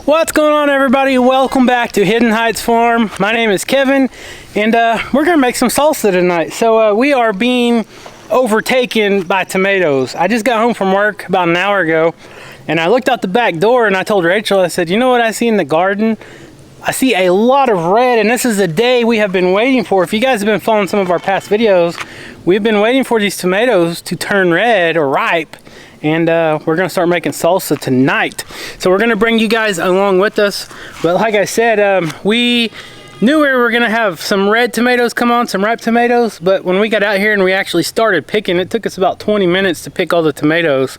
What's going on, everybody? Welcome back to Hidden Heights Farm. My name is Kevin, and we're gonna make some salsa tonight. So we are being overtaken by tomatoes. I just got home from work about an hour ago, and I looked out the back door and I told Rachel, I said, you know what I see in the garden? I see a lot of red, and this is the day we have been waiting for. If you guys have been following some of our past videos, we've been waiting for these tomatoes to turn red or ripe, and we're gonna start making salsa tonight. So we're gonna bring you guys along with us. But like I said, we knew we were gonna have some red tomatoes come on, some ripe tomatoes, but when we got out here and we actually started picking, it took us about 20 minutes to pick all the tomatoes.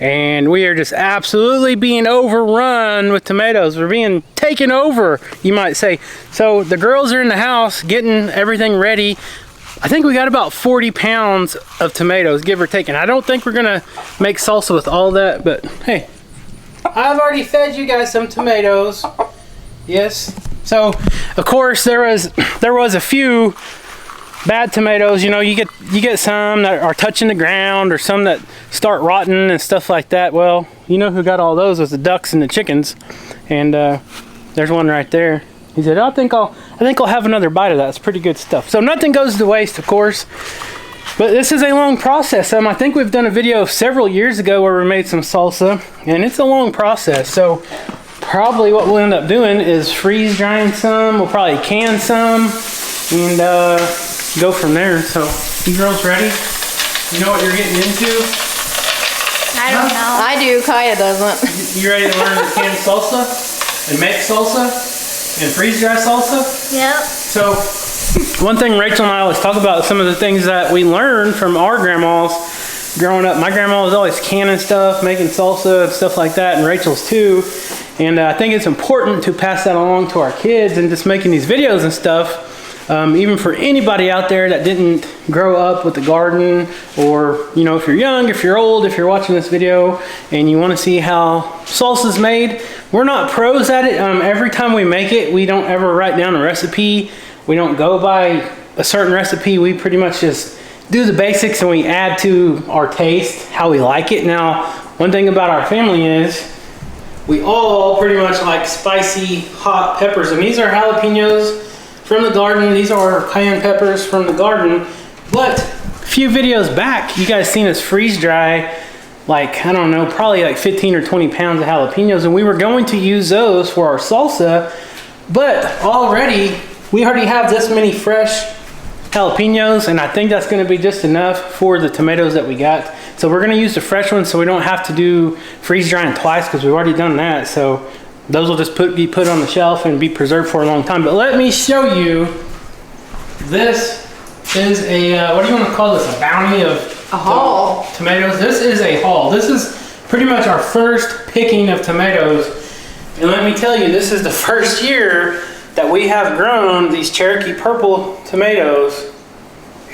And we are just absolutely being overrun with tomatoes. We're being taken over, you might say. So the girls are in the house getting everything ready. I think we got about 40 pounds of tomatoes, give or take. And I don't think we're gonna make salsa with all that, but hey, I've already fed you guys some tomatoes. Yes. So of course there was a few bad tomatoes. You know, you get some that are touching the ground or some that start rotting and stuff like that. Well, you know who got all those was the ducks and the chickens. And there's one right there. He said, I think I'll have another bite of that. It's pretty good stuff. So nothing goes to waste, of course. But this is a long process. I think we've done a video several years ago where we made some salsa, and it's a long process. So probably what we'll end up doing is freeze drying some. We'll probably can some and go from there. So you girls ready? You know what you're getting into? I don't know. I do. Kaya doesn't. You ready to learn to can salsa and make salsa and freeze dry salsa? Yep. So one thing Rachel and I always talk about, some of the things that we learned from our grandmas growing up. My grandma was always canning stuff, making salsa and stuff like that, and Rachel's too. And I think it's important to pass that along to our kids, and just making these videos and stuff. Even for anybody out there that didn't grow up with the garden, or you know, if you're young, if you're old, if you're watching this video and you want to see how salsa's made, we're not pros at it. Every time we make it, we don't ever write down a recipe. We don't go by a certain recipe. We pretty much just do the basics and we add to our taste, how we like it. Now, one thing about our family is we all pretty much like spicy hot peppers, and these are jalapenos from the garden. These are cayenne peppers from the garden. But a few videos back, you guys seen us freeze dry, like, I don't know, probably like 15 or 20 pounds of jalapenos, and we were going to use those for our salsa, but we already have this many fresh jalapenos, and I think that's gonna be just enough for the tomatoes that we got. So we're gonna use the fresh ones so we don't have to do freeze drying twice, because we've already done that. So those will just be put on the shelf and be preserved for a long time. But let me show you. This is a, what do you want to call this? A bounty of a haul. Tomatoes. This is a haul. This is pretty much our first picking of tomatoes. And let me tell you, this is the first year that we have grown these Cherokee purple tomatoes.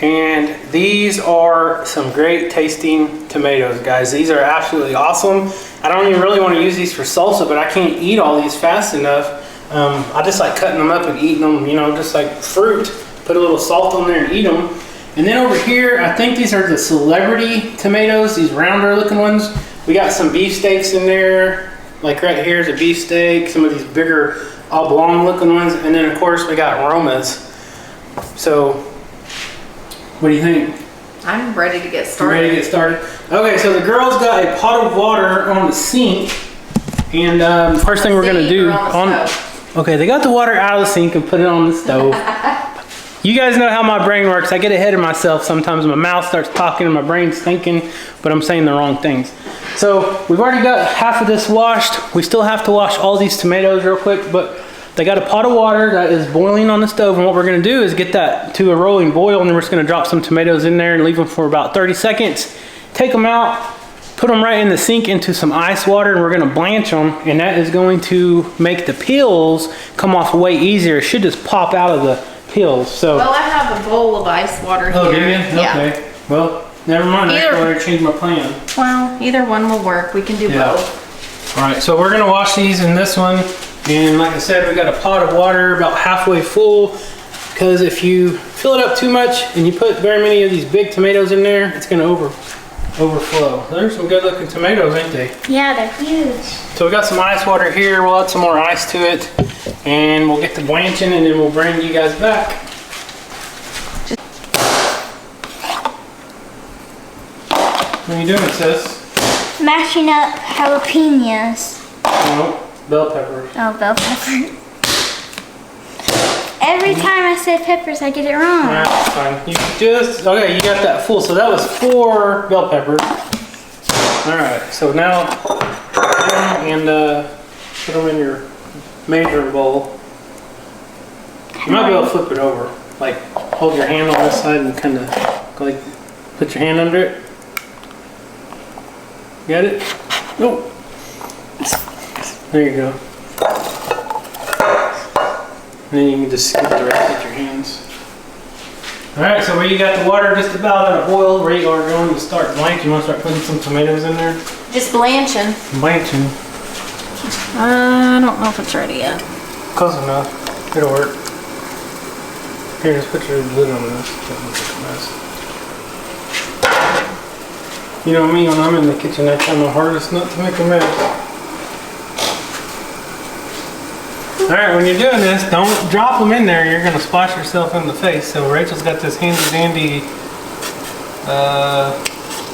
And these are some great tasting tomatoes, guys. These are absolutely awesome. I don't even really want to use these for salsa, but I can't eat all these fast enough. I just like cutting them up and eating them, you know, just like fruit. Put a little salt on there and eat them. And then over here, I think these are the celebrity tomatoes, these rounder looking ones. We got some beefsteaks in there. Like right here is a beefsteak, some of these bigger oblong looking ones. And then of course we got aromas. So, what do you think? I'm ready to get started. Ready to get started? Okay, so the girls got a pot of water on the sink, and first thing we're gonna do okay, they got the water out of the sink and put it on the stove. You guys know how my brain works. I get ahead of myself sometimes. My mouth starts talking and my brain's thinking, but I'm saying the wrong things. So we've already got half of this washed. We still have to wash all these tomatoes real quick, but they got a pot of water that is boiling on the stove, and what we're gonna do is get that to a rolling boil, and then we're just gonna drop some tomatoes in there and leave them for about 30 seconds. Take them out, put them right in the sink into some ice water, and we're gonna blanch them, and that is going to make the peels come off way easier. It should just pop out of the peels. So. Well, I have a bowl of ice water here. Oh, do you? Yeah. Okay. Well, never mind. I already changed my plan. Well, either one will work. We can do both. All right, so we're gonna wash these in this one. And like I said, we got a pot of water about halfway full, because if you fill it up too much and you put very many of these big tomatoes in there, it's gonna overflow. There's some good looking tomatoes, ain't they? Yeah, they're huge. So we got some ice water here. We'll add some more ice to it, and we'll get the blanching, and then we'll bring you guys back. What are you doing, sis? Mashing up jalapenos. No, bell peppers. Oh, bell pepper. Every time I say peppers, I get it wrong. That's fine. You just, okay, you got that full. So that was 4 bell peppers. All right, so now and put them in your measuring bowl. You might be able to flip it over. Like hold your hand on this side and kind of like put your hand under it. Got it? Nope. There you go. And then you can just scoop the rest with your hands. Alright, so where you got the water just about at a boil, where you are going to start blanching. You want to start putting some tomatoes in there? Just blanching. Blanching. I don't know if it's ready yet. Close enough. It'll work. Here, just put your lid on this. Don't make it a mess. You know me, when I'm in the kitchen, I try my hardest not to make a mess. Alright, when you're doing this, don't drop them in there. You're going to splash yourself in the face. So Rachel's got this handy dandy,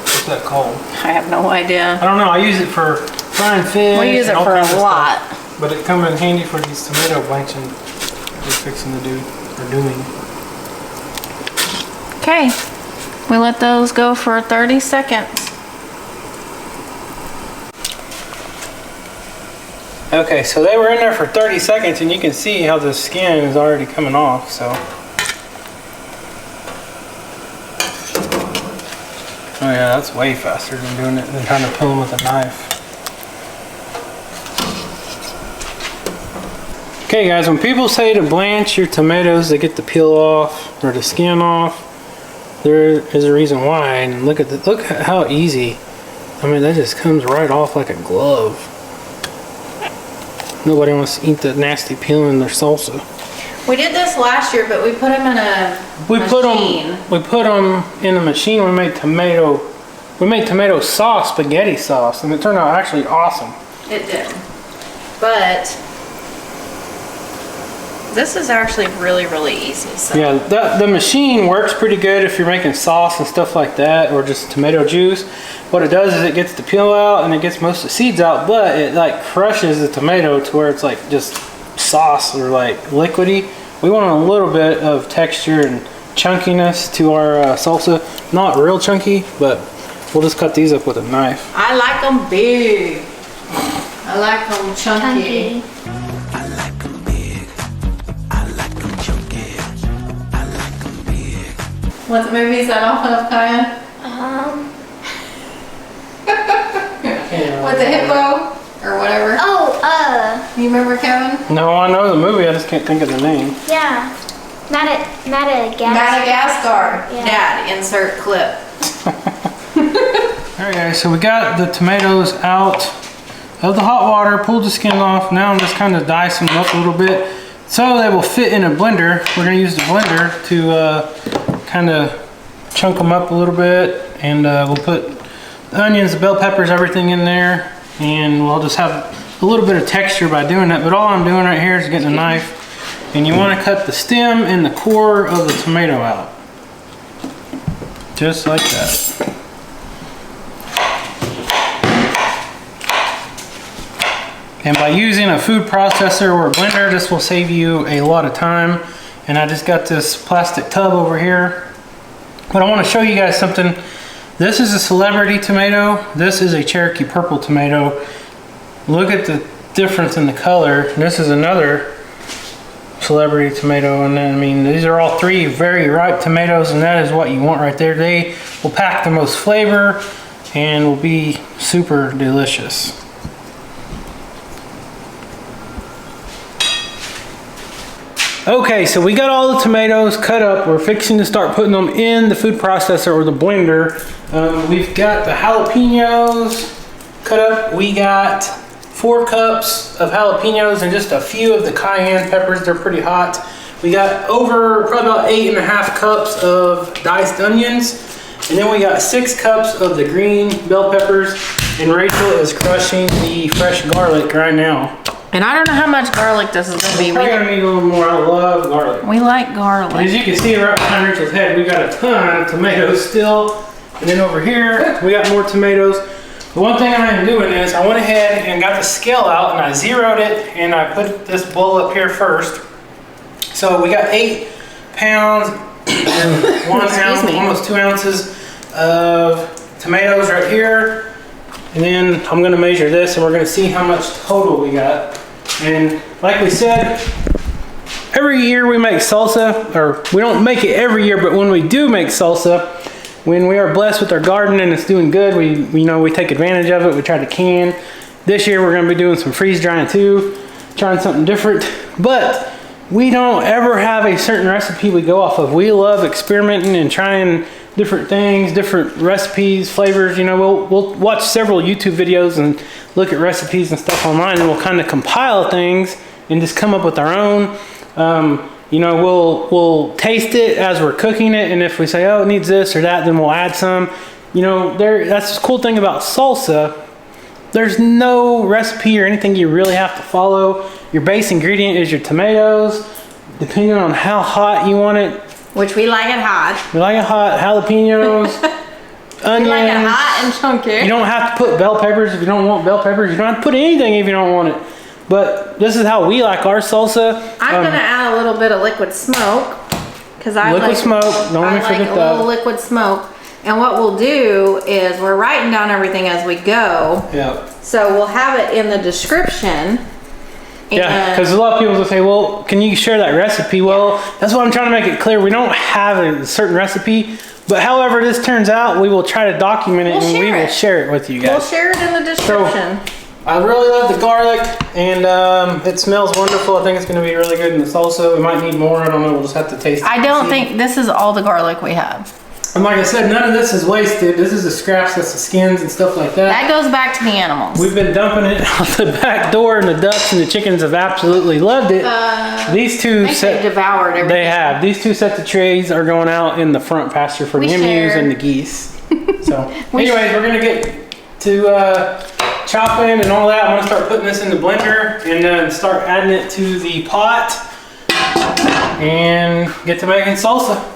what's that called? I have no idea. I don't know. I use it for frying fish. We use it for a lot. Stuff. But it comes in handy for these tomato blanching we're fixing to do, or doing. Okay, we let those go for 30 seconds. Okay, so they were in there for 30 seconds, and you can see how the skin is already coming off, so. Oh yeah, that's way faster than doing it than trying to peel them with a knife. Okay guys, when people say to blanch your tomatoes to get the peel off or the skin off, there is a reason why, and look at how easy. I mean, that just comes right off like a glove. Nobody wants to eat the nasty peel in their salsa. We did this last year, but we put them in a machine. We put them in a machine. We made tomato sauce, spaghetti sauce, and it turned out actually awesome. It did. But this is actually really, really easy. So. Yeah, the machine works pretty good if you're making sauce and stuff like that, or just tomato juice. What it does is it gets the peel out and it gets most of the seeds out, but it like crushes the tomato to where it's like just sauce or like liquidy. We want a little bit of texture and chunkiness to our salsa. Not real chunky, but we'll just cut these up with a knife. I like them big. I like them chunky. I like them big. I like them chunky. I like them big. What movie is that off of, Kaya? With the hippo or whatever. Oh, You remember, Kevin? No, I know the movie, I just can't think of the name. yeah. Madagascar. Madagascar. Yeah. Dad, insert clip. Alright guys, so we got the tomatoes out of the hot water, pulled the skin off. Now I'm just kind of dicing them up a little bit so they will fit in a blender. We're going to use the blender to kind of chunk them up a little bit, and we'll put the onions, the bell peppers, everything in there, and we'll just have a little bit of texture by doing that. But all I'm doing right here is getting a knife, and you want to cut the stem and the core of the tomato out. Just like that. And by using a food processor or a blender, this will save you a lot of time. And I just got this plastic tub over here. But I want to show you guys something. This is a celebrity tomato. This is a Cherokee purple tomato. Look at the difference in the color. This is another celebrity tomato, and then, I mean, these are all 3 very ripe tomatoes, and that is what you want right there. They will pack the most flavor and will be super delicious. Okay, so we got all the tomatoes cut up. We're fixing to start putting them in the food processor or the blender. We've got the jalapenos cut up. We got 4 cups of jalapenos and just a few of the cayenne peppers. They're pretty hot. We got over probably about 8.5 cups of diced onions. And then we got 6 cups of the green bell peppers, and Rachel is crushing the fresh garlic right now. And I don't know how much garlic this is gonna be. Probably gonna need a little more. I love garlic. We like garlic. As you can see right behind Rachel's head, we got a ton of tomatoes still. And then over here, we got more tomatoes. The one thing I am doing is I went ahead and got the scale out and I zeroed it and I put this bowl up here first. So we got 8 pounds and 1 ounce, almost 2 ounces of tomatoes right here. And then I'm gonna measure this and we're gonna see how much total we got. And like we said, every year we make salsa, or we don't make it every year, but when we do make salsa, when we are blessed with our garden and it's doing good, we take advantage of it. We try to can. This year we're gonna be doing some freeze drying too, trying something different. But we don't ever have a certain recipe we go off of. We love experimenting and trying different things, different recipes, flavors. You know, we'll watch several YouTube videos and look at recipes and stuff online, and we'll kind of compile things and just come up with our own. You know, we'll taste it as we're cooking it, and if we say, oh, it needs this or that, then we'll add some. You know, that's the cool thing about salsa. There's no recipe or anything you really have to follow. Your base ingredient is your tomatoes, depending on how hot you want it. Which we like it hot. We like it hot. Jalapenos, onions. We like it hot and chunky. You don't have to put bell peppers if you don't want bell peppers. You don't have to put anything if you don't want it. But this is how we like our salsa. I'm gonna add a little bit of liquid smoke because I liquid smoke. Don't let me forget that. A little liquid smoke. And what we'll do is we're writing down everything as we go. Yeah. So we'll have it in the description. Yeah, because a lot of people will say, well, can you share that recipe? Well, that's why I'm trying to make it clear. We don't have a certain recipe, but however this turns out, we will try to document it and we will share it with you guys. We'll share it in the description. So, I really love the garlic, and it smells wonderful. I think it's going to be really good in the salsa. We might need more. I don't know. We'll just have to taste it. I don't think this is all the garlic we have. And like I said, none of this is wasted. This is the scraps, that's the skins and stuff like that. That goes back to the animals. We've been dumping it out the back door, and the ducks and the chickens have absolutely loved it. These two they devoured everything. They have. These 2 sets of trays are going out in the front pasture for the emus and the geese. So, anyways, we're gonna get to chopping and all that. I'm gonna start putting this in the blender and then start adding it to the pot and get to making salsa.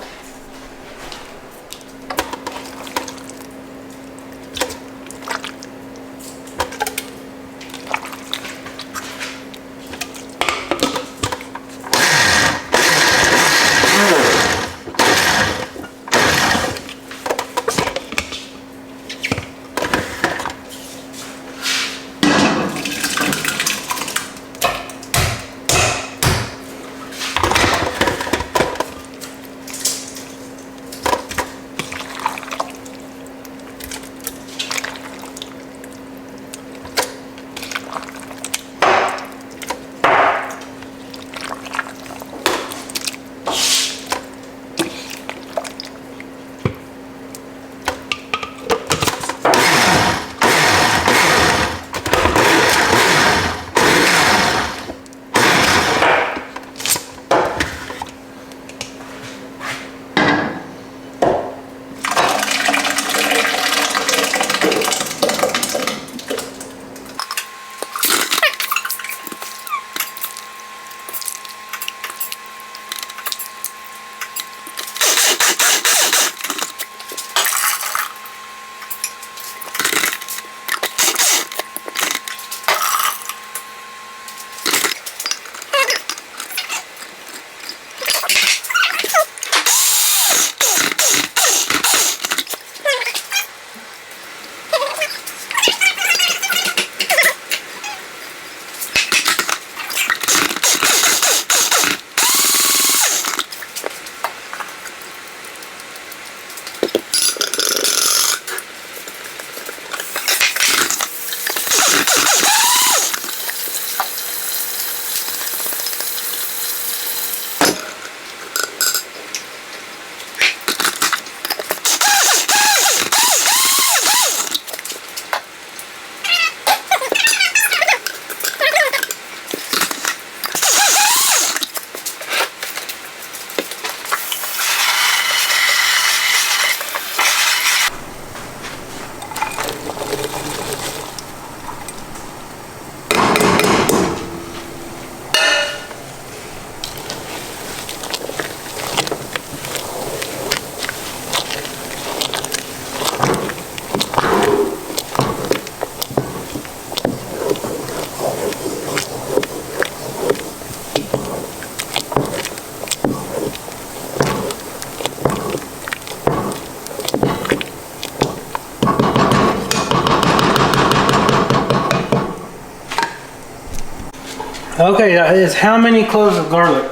Okay, that is how many cloves of garlic?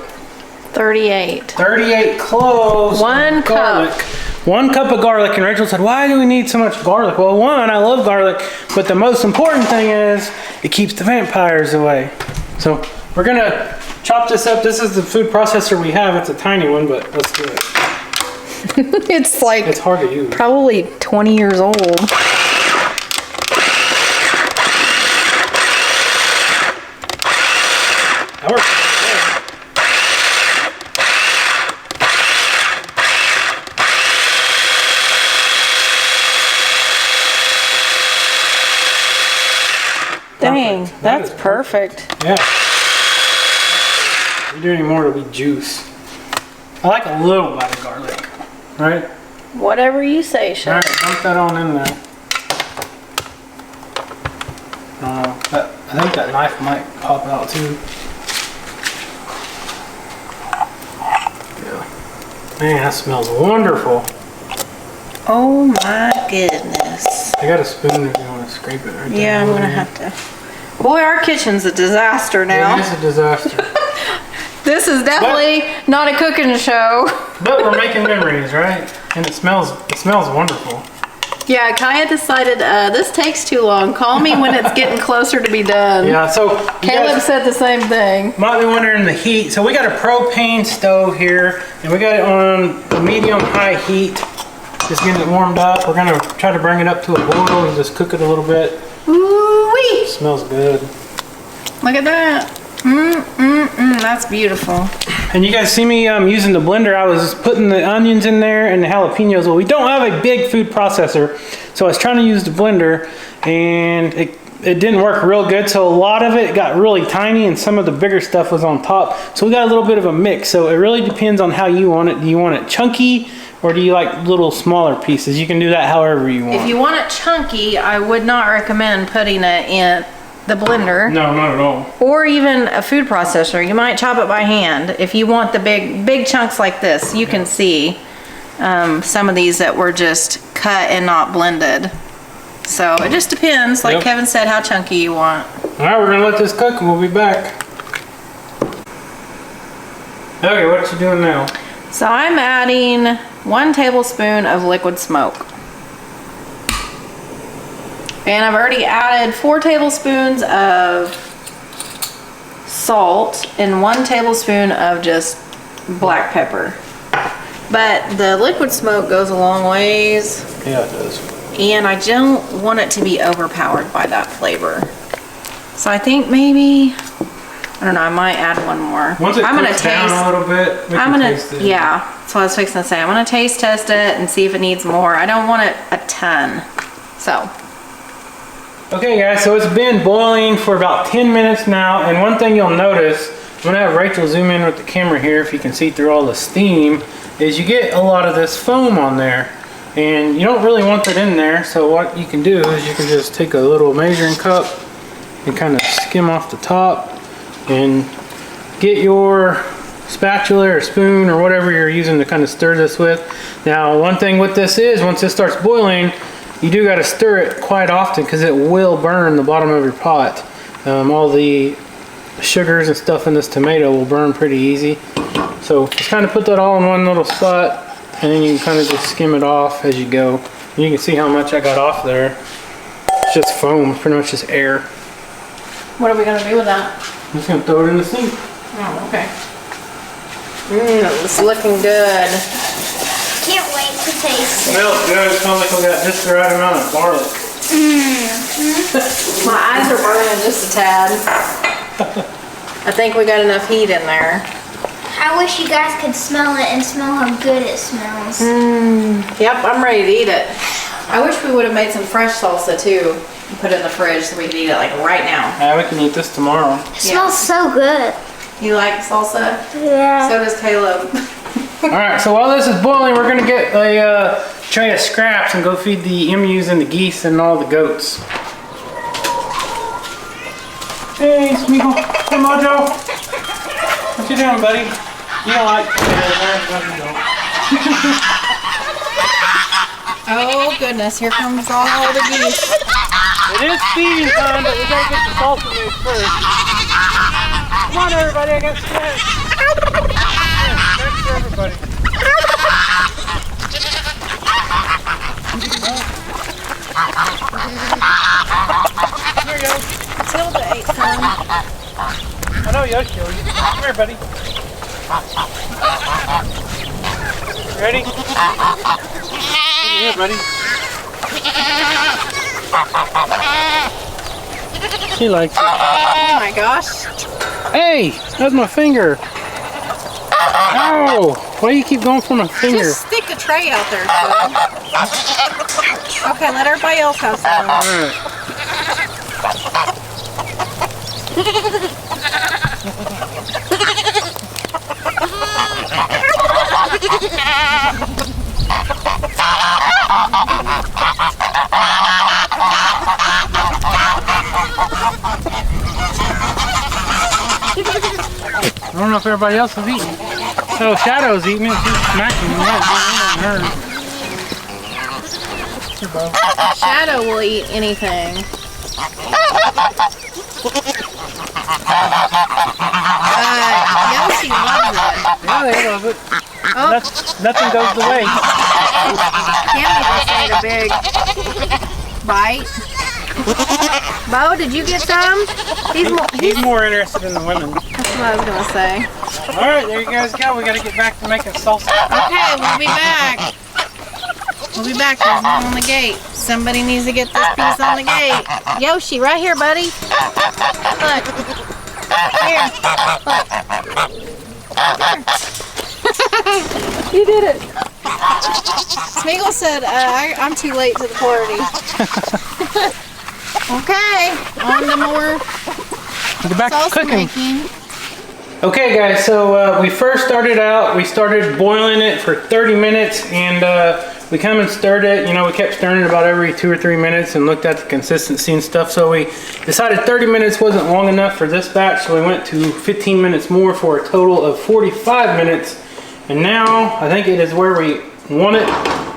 38. 38 cloves. One of garlic. cup. 1 cup of garlic. And Rachel said, why do we need so much garlic? Well, one, I love garlic, but the most important thing is it keeps the vampires away. So we're gonna chop this up. This is the food processor we have. It's a tiny one, but let's do it. It's like It's hard to use. probably 20 years old. That works. Dang, Perfect. that's That is perfect. Yeah. If you do any more, it'll be juice. I like a little bite of garlic, right? Whatever you say, All Chef. right, dump that on in there. I think that knife might pop out too. Yeah. Man, that smells wonderful. Oh my goodness. I got a spoon if you want to scrape it right there. Yeah, I'm gonna have to. Boy, our kitchen's a disaster now. It is a disaster. This is definitely not a cooking show. But we're making memories, right? And it smells wonderful. Yeah, Kaya decided this takes too long. Call me when it's getting closer to be done. Yeah, so you Caleb guys said the same thing. might be wondering the heat. So we got a propane stove here, and we got it on a medium-high heat. Just getting it warmed up. We're gonna try to bring it up to a boil and just cook it a little bit. Ooh-wee! Smells good. Look at that. That's beautiful. And you guys see me using the blender. I was putting the onions in there and the jalapenos. Well, we don't have a big food processor, so I was trying to use the blender, and it didn't work real good. So a lot of it got really tiny, and some of the bigger stuff was on top. So we got a little bit of a mix. So it really depends on how you want it. Do you want it chunky, or do you like little smaller pieces? You can do that however you want. If you want it chunky, I would not recommend putting it in the blender. No, not at all. Or even a food processor. You might chop it by hand. If you want the big chunks like this, you can see some of these that were just cut and not blended. So it just depends, like Yep. Kevin said, how chunky you want. All right, we're gonna let this cook and we'll be back. Okay, what you doing now? So I'm adding 1 tablespoon of liquid smoke. And I've already added 4 tablespoons of salt and 1 tablespoon of just black pepper. But the liquid smoke goes a long ways, Yeah, it does. and I don't want it to be overpowered by that flavor. So I think maybe, I don't know, I might add 1 more. Once it I'm gonna cooks down a little bit, we I'm can gonna, taste it. yeah, that's what I was fixing to say. I'm gonna taste test it and see if it needs more. I don't want it a ton, so. Okay guys, so it's been boiling for about 10 minutes now, and one thing you'll notice, I'm gonna have Rachel zoom in with the camera here if you can see through all the steam, is you get a lot of this foam on there. And you don't really want that in there, so what you can do is you can just take a little measuring cup and kind of skim off the top and get your spatula or spoon or whatever you're using to kind of stir this with. Now, one thing with this is, once it starts boiling, you do got to stir it quite often because it will burn the bottom of your pot. All the sugars and stuff in this tomato will burn pretty easy. So just kind of put that all in one little spot, and then you can kind of just skim it off as you go. And you can see how much I got off there. It's just foam, pretty much just air. What are we gonna do with that? I'm just gonna throw it in the sink. Oh, okay. It's looking good. Can't wait to taste it. Smells good. It smells like we got just the right amount of garlic. My eyes are burning just a tad. I think we got enough heat in there. I wish you guys could smell it and smell how good it smells. Yep, I'm ready to eat it. I wish we would have made some fresh salsa too and put it in the fridge so we could eat it like right now. Yeah, we can eat this tomorrow. It smells so good. You like salsa? Yeah. So does Caleb. All right, so while this is boiling, we're gonna get a tray of scraps and go feed the emus and the geese and all the goats. Hey, Smeagol. Hey, Mojo. What you doing, buddy? You don't like Oh goodness, here comes all the geese. It is feeding time, but we gotta get the salsa made first. everybody, I got snacks. Snacks for everybody. Here you go. Tilda ate some. I know Yoshi. Come here, buddy. Ready? Here, buddy. She likes it. Oh my gosh. Hey, that's my finger. Ow! Why do you keep going for my finger? Just stick the tray out there, Phil. Okay, let everybody else have some. Alright. I don't know if everybody else is eating. Oh, Shadow's eating it. She's smacking it. Here, Bo. Shadow will eat anything. Yoshi loves it. Yeah, they love it. Oh, Nothing goes to waste. Cammy just ate a big bite. Bo, did you get some? He's more interested in the women. That's what I was gonna say. Alright, there you guys go. We gotta get back to making salsa. Okay, we'll be back. We'll be back. There's one on the gate. Somebody needs to get this piece on the gate. Yoshi, right here, buddy. Look. Here. Look. You did it. Smeagol said, I'm too late to the party. Okay, on to more Get back to salsa cooking. making. Okay guys, so we first started out, we started boiling it for 30 minutes and we come and stirred it. You know, we kept stirring it about every 2 or 3 minutes and looked at the consistency and stuff. So we decided 30 minutes wasn't long enough for this batch, so we went to 15 minutes more for a total of 45 minutes. And now I think it is where we want it.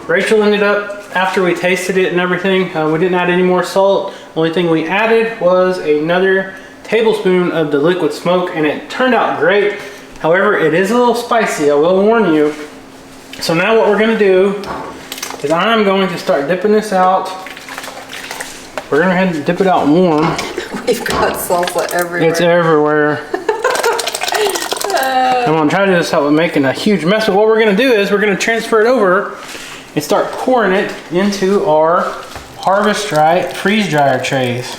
Rachel ended up, after we tasted it and everything, we didn't add any more salt. Only thing we added was another tablespoon of the liquid smoke, and it turned out great. However, it is a little spicy, I will warn you. So now what we're gonna do is I'm going to start dipping this out. We're gonna head and dip it out warm. We've got salsa everywhere. It's everywhere. I'm gonna try to do this without making a huge mess, but what we're gonna do is we're gonna transfer it over and start pouring it into our harvest dry, freeze dryer trays.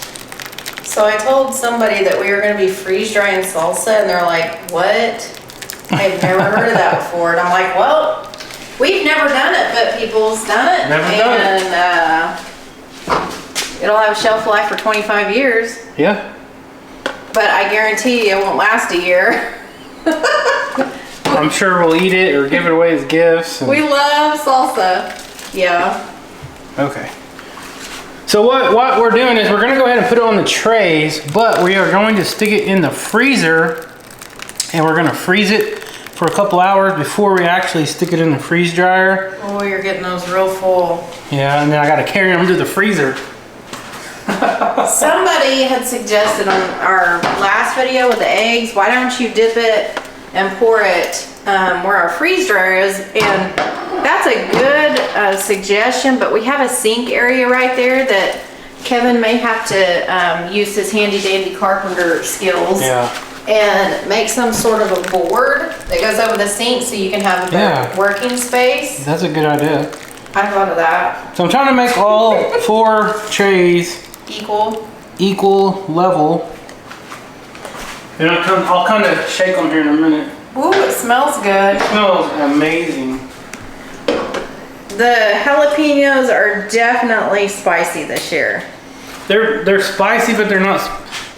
So I told somebody that we were going to be freeze drying salsa, and they're like, what? I've never heard of that before. And I'm like, well, we've never done it, but people's done it. Never done it. And it'll have a shelf life for 25 years, Yeah. but I guarantee you it won't last a year. I'm sure we'll eat it or give it away as gifts. And... We love salsa. Yeah. Okay. So what we're doing is we're gonna go ahead and put it on the trays, but we are going to stick it in the freezer and we're gonna freeze it for a couple hours before we actually stick it in the freeze dryer. Oh, you're getting those real full. Yeah, and then I gotta carry them to the freezer. Somebody had suggested on our last video with the eggs, why don't you dip it and pour it where our freeze dryer is, and that's a good suggestion, but we have a sink area right there that Kevin may have to use his handy dandy carpenter skills and make some sort of a board that goes over the sink so you can have a better working space. That's a good idea. I thought of that. So I'm trying to make all 4 trays equal level. And I'll kind of shake them here in a minute. Ooh, it smells good. It smells amazing. The jalapenos are definitely spicy this year. They're spicy, but they're not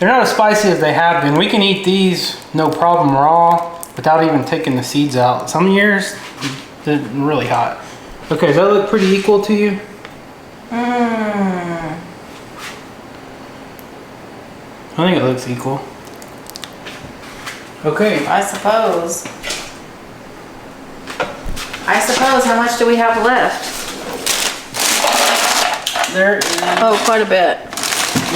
as spicy as they have been. We can eat these no problem raw without even taking the seeds out. Some years they're really hot. Okay, does that look pretty equal to you? Mmm. I think it looks equal. Okay. I suppose. How much do we have left? There is Oh, quite a bit.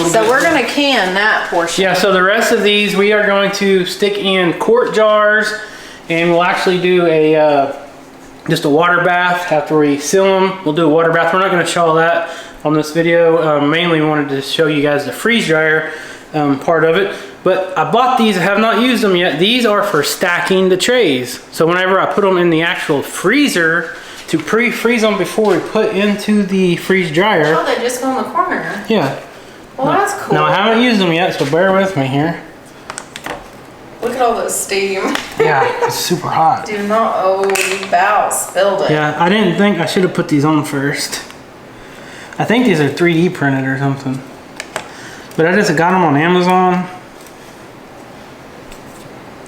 So we're gonna can that portion. Yeah, so the rest of these we are going to stick in quart jars, and we'll actually do a just a water bath after we seal them. We'll do a water bath. We're not going to show all that on this video. Mainly wanted to show you guys the freeze dryer part of it. But I bought these, I have not used them yet. These are for stacking the trays. So whenever I put them in the actual freezer to pre-freeze them before we put into the freeze dryer. Oh, they just go in the corner. Yeah. Well, that's cool. Now I haven't used them yet, so bear with me here. Look at all this steam. Yeah, it's super hot. Do not, oh, you about spilled it. Yeah, I didn't think I should have put these on first. I think these are 3D printed or something. But I just got them on Amazon.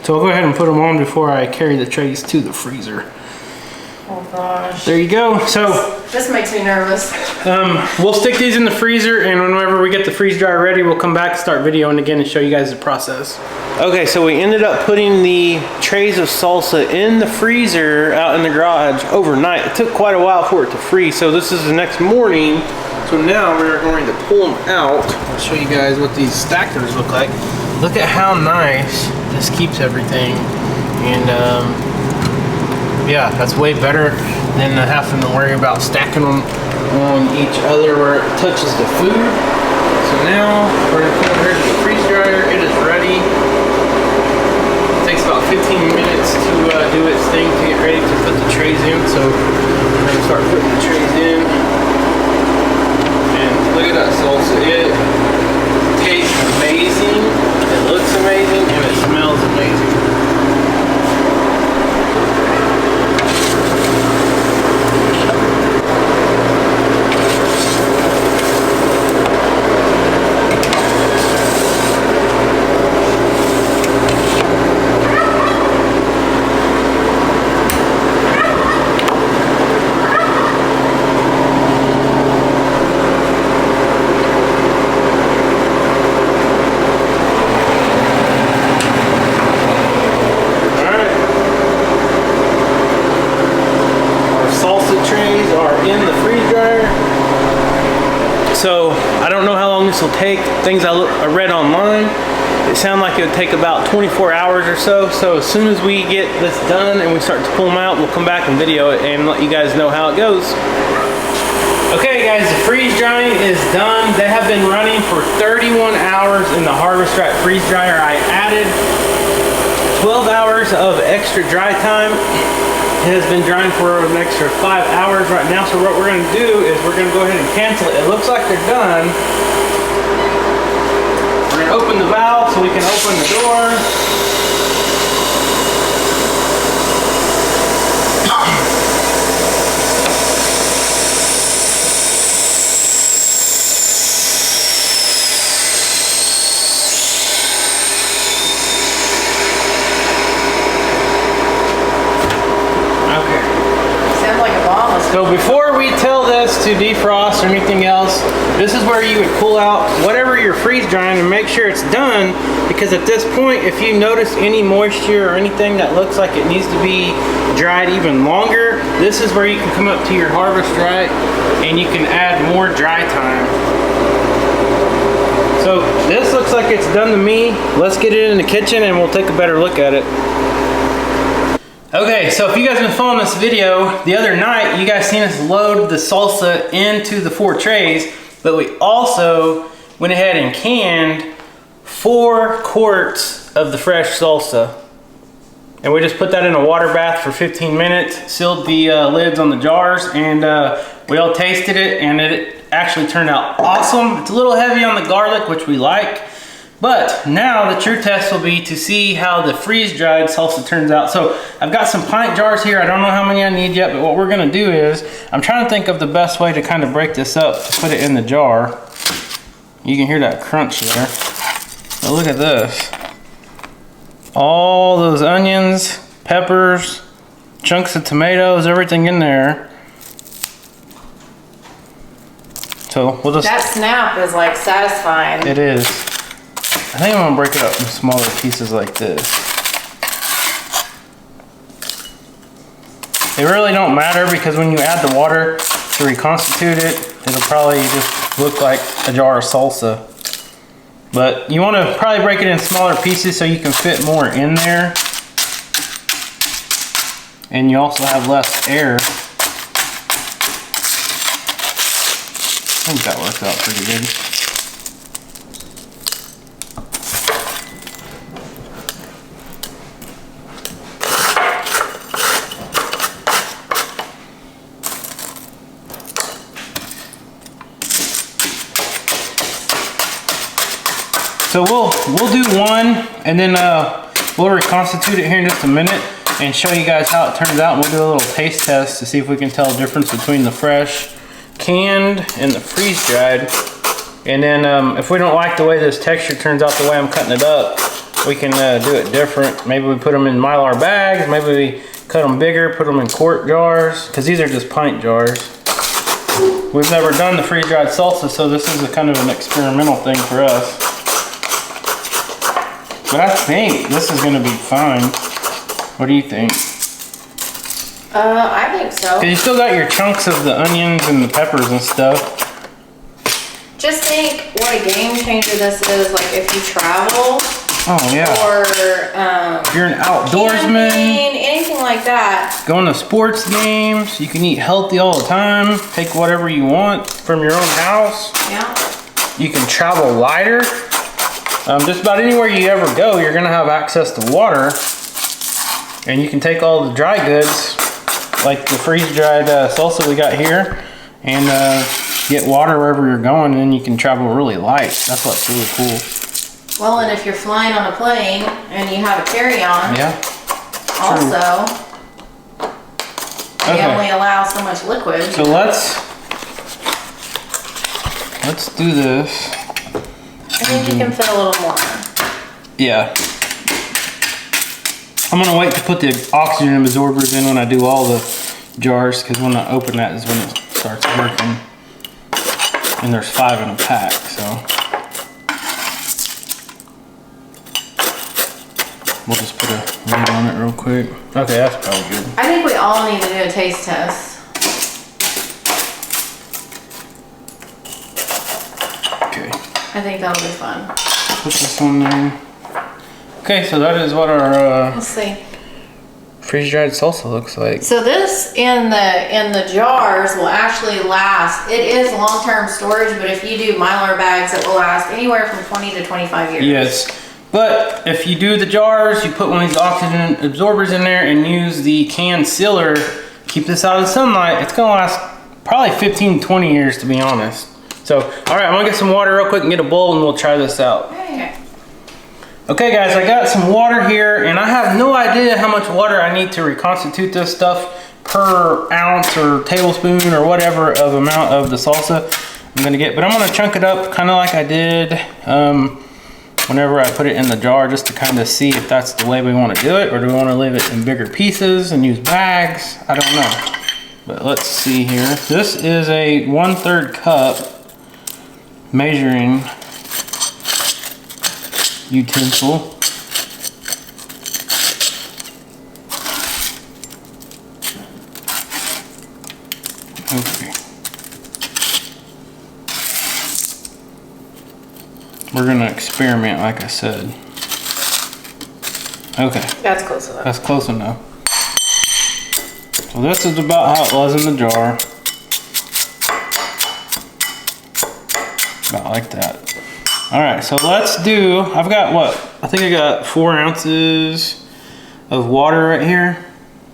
So I'll go ahead and put them on before I carry the trays to the freezer. Oh gosh. There you go. So This makes me nervous. we'll stick these in the freezer, and whenever we get the freeze dryer ready, we'll come back, start videoing again, and show you guys the process. Okay, so we ended up putting the trays of salsa in the freezer out in the garage overnight. It took quite a while for it to freeze, so this is the next morning. So now we're going to pull them out. I'll show you guys what these stackers look like. Look at how nice this keeps everything. And yeah, that's way better than having to worry about stacking them on each other where it touches the food. So now we're gonna put it here to the freeze dryer. It is ready. It takes about 15 minutes to do its thing to get ready to put the trays in. So we're gonna start putting the trays in. And look at that salsa. It tastes amazing. It looks amazing, and it smells amazing. So I don't know how long this will take. Things I read online, it sounded like it would take about 24 hours or so. So as soon as we get this done and we start to pull them out, we'll come back and video it and let you guys know how it goes. Okay guys, the freeze drying is done. They have been running for 31 hours in the Harvest Right freeze dryer. I added 12 hours of extra dry time. It has been drying for an extra 5 hours right now. So what we're going to do is we're going to go ahead and cancel it. It looks like they're done. We're going to open the valve so we can open the door. So before we tell this to defrost or anything else, this is where you would pull out whatever you're freeze drying and make sure it's done, because at this point, if you notice any moisture or anything that looks like it needs to be dried even longer, this is where you can come up to your Harvest Right and you can add more dry time. So this looks like it's done to me. Let's get it in the kitchen and we'll take a better look at it. Okay, so if you guys have been following this video, the other night you guys seen us load the salsa into the 4 trays, but we also went ahead and canned 4 quarts of the fresh salsa. And we just put that in a water bath for 15 minutes, sealed the lids on the jars, and we all tasted it, and it actually turned out awesome. It's a little heavy on the garlic, which we like. But now the true test will be to see how the freeze-dried salsa turns out. So I've got some pint jars here. I don't know how many I need yet, but what we're gonna do is, I'm trying to think of the best way to kind of break this up to put it in the jar. You can hear that crunch there. But look at this. All those onions, peppers, chunks of tomatoes, everything in there. So we'll just... That snap is like satisfying. It is. I think I'm gonna break it up in smaller pieces like this. They really don't matter because when you add the water to reconstitute it, it'll probably just look like a jar of salsa. But you want to probably break it in smaller pieces so you can fit more in there. And you also have less air. I think that works out pretty good. So we'll do one, and then we'll reconstitute it here in just a minute and show you guys how it turns out. And we'll do a little taste test to see if we can tell the difference between the fresh, canned, and the freeze-dried. And then if we don't like the way this texture turns out the way I'm cutting it up, we can do it different. Maybe we put them in Mylar bags, maybe we cut them bigger, put them in quart jars, because these are just pint jars. We've never done the freeze-dried salsa, so this is a kind of an experimental thing for us. But I think this is gonna be fine. What do you think? I think so. Cause you still got your chunks of the onions and the peppers and stuff. Just think what a game changer this is, like if you travel. Oh yeah. Or if you're an outdoorsman, camping, anything like that. going to sports games, you can eat healthy all the time. Take whatever you want from your own house. Yeah. You can travel lighter. Just about anywhere you ever go, you're gonna have access to water, and you can take all the dry goods, like the freeze-dried salsa we got here, and get water wherever you're going, and then you can travel really light. That's what's really cool. Well, and if you're flying on a plane and you have a carry-on, yeah, also, they okay. only allow so much liquid. So let's do this. I think you can fit a little more. Yeah. I'm gonna wait to put the oxygen absorbers in when I do all the jars, because when I open that is when it starts working. And there's 5 in a pack, so. We'll just put a lid on it real quick. Okay, that's probably good. I think we all need to do a taste test. Okay. I think that'll be fun. Put this on there. Okay, so that is what our Let's see. freeze-dried salsa looks like. So this in the jars will actually last. It is long-term storage, but if you do Mylar bags, it will last anywhere from 20 to 25 years. Yes, but if you do the jars, you put one of these oxygen absorbers in there and use the can sealer, keep this out of the sunlight, it's gonna last probably 15, 20 years, to be honest. So, all right, I'm gonna get some water real quick and get a bowl, and we'll try this out. Okay. Okay guys, I got some water here, and I have no idea how much water I need to reconstitute this stuff per ounce or tablespoon or whatever of amount of the salsa I'm gonna get, but I'm gonna chunk it up kind of like I did whenever I put it in the jar, just to kind of see if that's the way we want to do it, or do we want to leave it in bigger pieces and use bags? I don't know, but let's see here. This is a 1/3 cup measuring utensil. Okay. We're gonna experiment, like I said. Okay, That's close enough. that's close enough. So this is about how it was in the jar. About like that. All right, so let's do, I've got what? I think I got 4 ounces of water right here.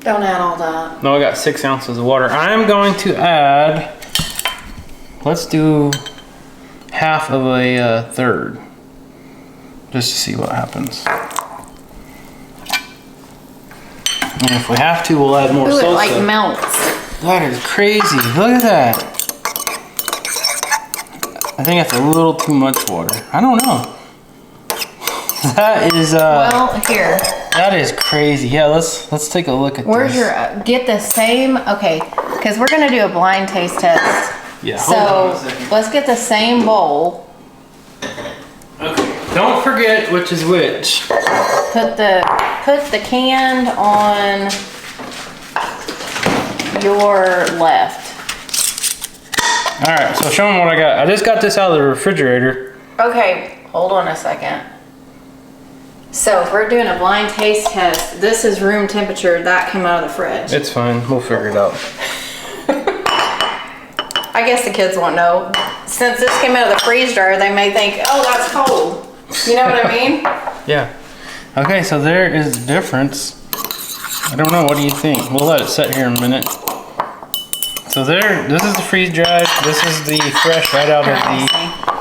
Don't add all that. No, I got 6 ounces of water. I'm going to add, let's do half of a third, just to see what happens. And if we have to, we'll add more Ooh, salsa. it like melts. That is crazy. Look at that. I think that's a little too much water. I don't know. That is Well, here. that is crazy. Yeah, let's take a look at Where's this. your, get the same, okay, because we're gonna do a blind taste test. Yeah, hold on a So, second. let's get the same bowl. Okay. Don't forget which is which. Put the canned on your left. All right, so show them what I got. I just got this out of the refrigerator. Okay, Hold on a second. So if we're doing a blind taste test, this is room temperature. That came out of the fridge. It's fine. We'll figure it out. I guess the kids won't know. Since this came out of the freeze dryer, they may think, oh, that's cold. You know what I mean? Yeah. Okay, so there is a difference. I don't know. What do you think? We'll let it sit here in a minute. So there, this is the freeze dried. This is the fresh right out of the.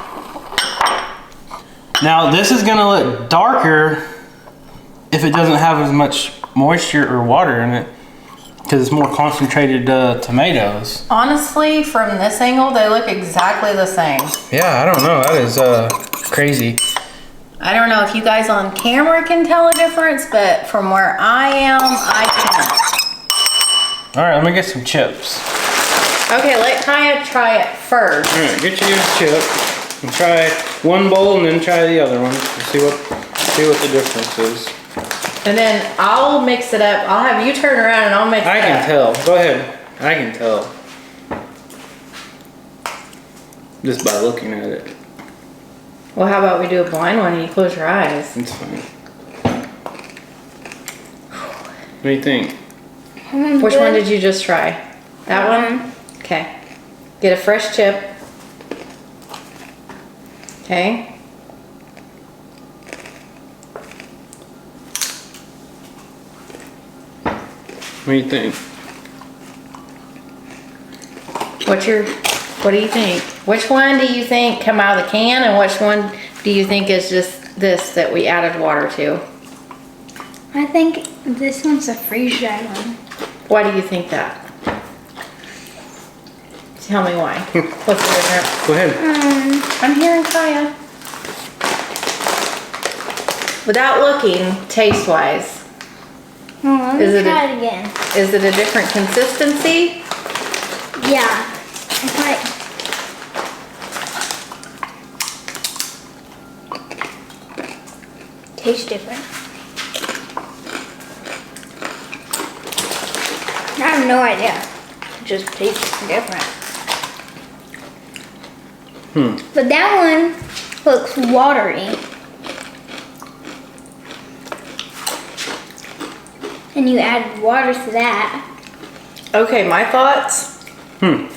Now this is gonna look darker if it doesn't have as much moisture or water in it, because it's more concentrated tomatoes. Honestly, from this angle, they look exactly the same. Yeah, I don't know. That is crazy. I don't know if you guys on camera can tell a difference, but from where I am, I can't. All right, let me get some chips. Okay, let Kaya try it first. All right, get you a chip and try one bowl and then try the other one to see what the difference is. And then I'll mix it up. I'll have you turn around and I'll mix it up. I can tell. Go ahead. I can tell. Just by looking at it. Well, how about we do a blind one and you close your eyes? It's fine. What do you think? Which one did you just try? That one? Okay. Get a fresh chip. Okay. What do you think? What do you think? Which one do you think come out of the can and which one do you think is just this that we added water to? I think this one's a freeze dried one. Why do you think that? Tell me why. What's the difference? Go ahead. I'm hearing Kaya. Without looking, taste-wise, Let Is me it try it again. is it a different consistency? Yeah. It's like tastes different. I have no idea. It just tastes different. But that one looks watery. And you added water to that. Okay, my thoughts. I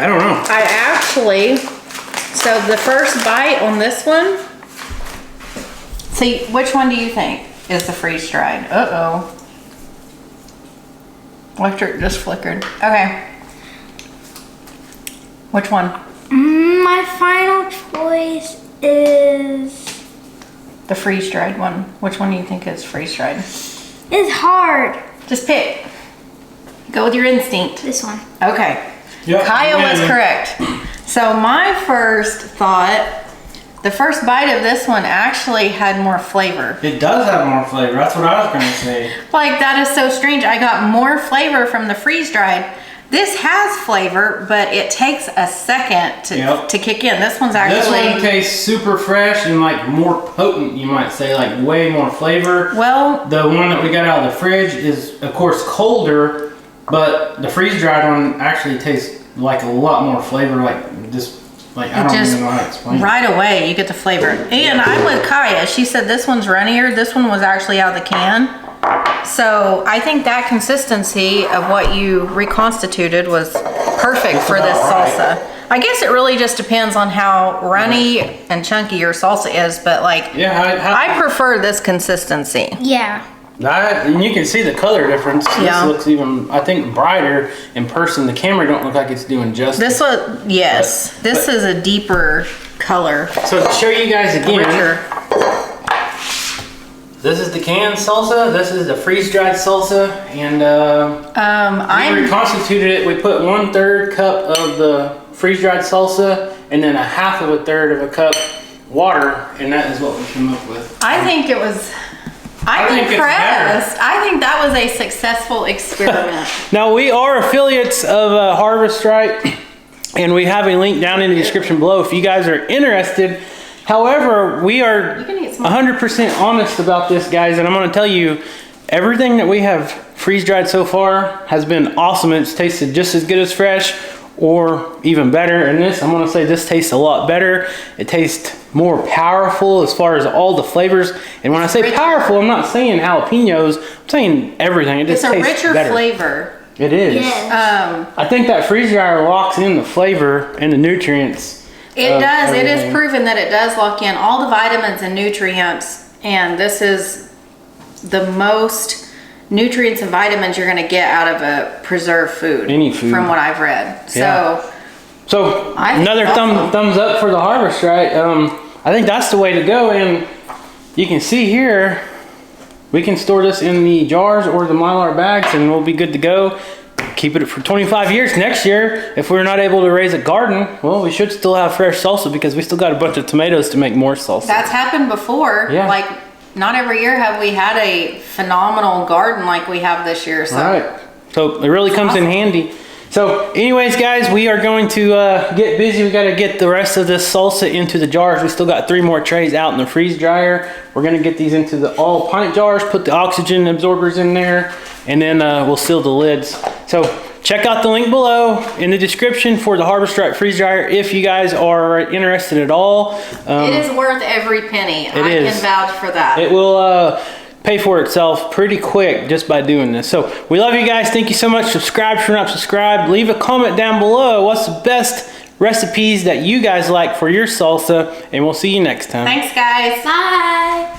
don't know. I actually, so the first bite on this one, see, which one do you think is the freeze dried? Uh-oh. Electric just flickered. Okay. Which one? My final choice is... The freeze dried one. Which one do you think is freeze dried? It's hard. Just pick. Go with your instinct. This one. Okay. Yep, Kaya was yeah. correct. So my first thought, the first bite of this one actually had more flavor. It does have more flavor. That's what I was going to say. Like, that is so strange. I got more flavor from the freeze dried. This has flavor, but it takes a second to kick in. This one's actually... This one tastes super fresh and like more potent, you might say, like way more flavor. Well... The one that we got out of the fridge is, of course, colder, but the freeze-dried one actually tastes like a lot more flavor, like just, like, I don't even know how to explain it. Right away, you get the flavor. And I'm with Kaya. She said this one's runnier. This one was actually out of the can. So I think that consistency of what you reconstituted was perfect for this salsa. I guess it really just depends on how runny and chunky your salsa is, but like, I prefer this consistency. Yeah. And you can see the color difference. Yeah. This looks even, I think, brighter in person. The camera don't look like it's doing justice. This one, yes, this is a deeper color. So to show you guys again, Richer. this is the canned salsa. This is the freeze-dried salsa, and we reconstituted it. We put 1/3 cup of the freeze-dried salsa, and then 1/2 of a third of a cup water, and that is what we came up with. I think it was. I'm impressed. I think that was a successful experiment. Now, we are affiliates of Harvest Right, and we have a link down in the description below if you guys are interested. However, we are 100% honest about this, guys, and I'm going to tell you, everything that we have freeze-dried so far has been awesome. It's tasted just as good as fresh or even better. And this, I'm gonna say this tastes a lot better. It tastes more powerful as far as all the flavors. And when I say powerful, I'm not saying jalapenos, I'm saying everything. It just It's a tastes richer better. flavor. It is. Yes. I think that freeze dryer locks in the flavor and the nutrients. It of does. It is everything. proven that it does lock in all the vitamins and nutrients. And this is the most nutrients and vitamins you're going to get out of a preserved food. Any food. From what I've read. Yeah. So I think another it's awesome. thumbs up for the harvest, right? I think that's the way to go. And you can see here, we can store this in the jars or the Mylar bags and we'll be good to go. Keep it for 25 years. Next year, if we're not able to raise a garden, well, we should still have fresh salsa because we still got a bunch of tomatoes to make more salsa. That's happened before. Yeah. Like, not every year have we had a phenomenal garden like we have this year. So. All right. So it really comes in handy. So anyways, guys, we are going to get busy. We got to get the rest of this salsa into the jars. We still got 3 more trays out in the freeze dryer. We're going to get these into the all pint jars, put the oxygen absorbers in there, and then we'll seal the lids. So check out the link below in the description for the Harvest Right freeze dryer if you guys are interested at all. It is worth every penny. I is. can vouch for that. It will pay for itself pretty quick just by doing this. So we love you guys. Thank you so much. Subscribe if you're not subscribed. Leave a comment down below. What's the best recipes that you guys like for your salsa? And we'll see you next time. Thanks, guys. Bye.